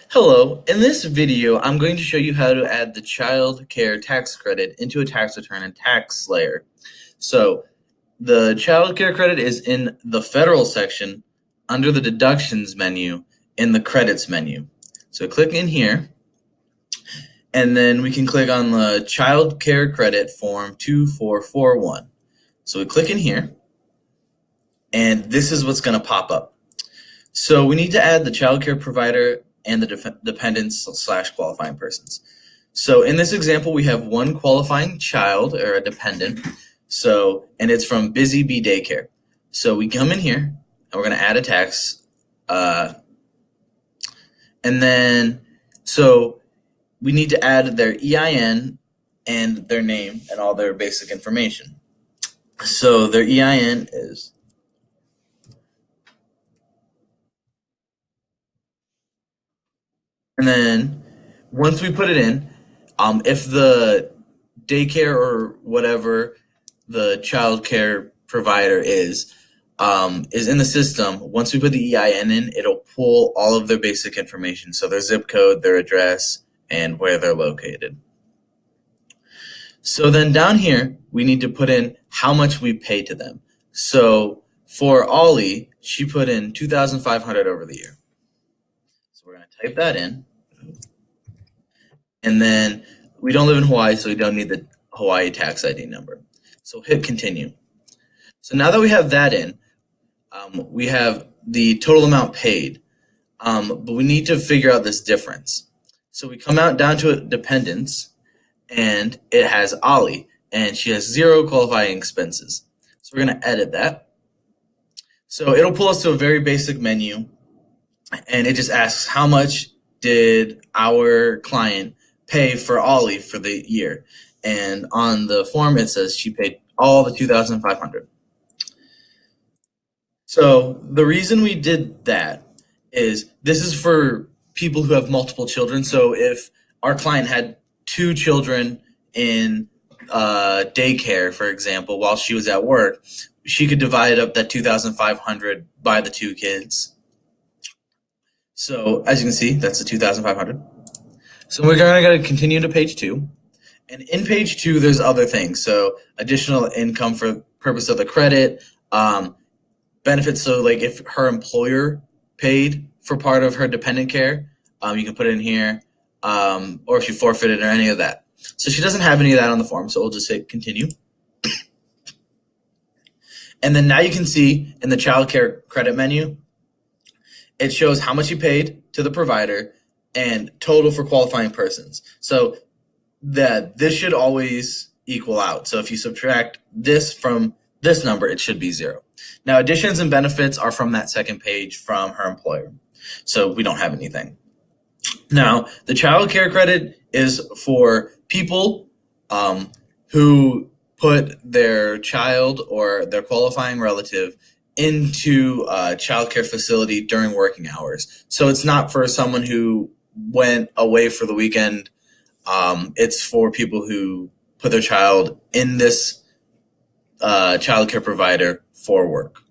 Hello, in this video I'm going to show you how to add the child care tax credit into a tax return in TaxSlayer. So the child care credit is in the federal section under the deductions menu in the credits menu. So click in here and then we can click on the child care credit form 2441. So we click in here and this is what's going to pop up. So we need to add the child care provider and the dependents / qualifying persons. So in this example, we have one qualifying child or a dependent. And it's from Busy Bee Daycare. So we come in here and we're going to add a tax. And then, so we need to add their EIN and their name and all their basic information. So their EIN is and then once we put it in, if the daycare or whatever the child care provider is in the system, once we put the EIN in, it'll pull all of their basic information. So their zip code, their address, and where they're located. So then down here, we need to put in how much we pay to them. So for Ollie, she put in $2,500 over the year. So we're going to type that in. And then we don't live in Hawaii, so we don't need the Hawaii tax ID number. So hit continue. So now that we have that in, we have the total amount paid, but we need to figure out this difference. So we come out down to dependents, and it has Ollie, and she has 0 qualifying expenses. So we're going to edit that. So it'll pull us to a very basic menu, and it just asks how much did our client pay for Ollie for the year. And on the form, it says she paid all the $2,500. So the reason we did that is this is for people who have multiple children. So if our client had 2 children in daycare, for example, while she was at work, she could divide up that $2,500 by the 2 kids. So as you can see, that's the $2,500. So we're going to continue to page 2. And in page 2, there's other things. So additional income for purpose of the credit, benefits. So like if her employer paid for part of her dependent care, you can put it in here, or if she forfeited or any of that. So she doesn't have any of that on the form, so we'll just hit continue. And then now you can see in the child care credit menu, it shows how much you paid to the provider and total for qualifying persons. So this should always equal out. So if you subtract this from this number, it should be 0. Now, additions and benefits are from that second page from her employer. So we don't have anything. Now, the child care credit is for people who put their child or their qualifying relative into a child care facility during working hours. So it's not for someone who went away for the weekend. It's for people who put their child in this child care provider for work.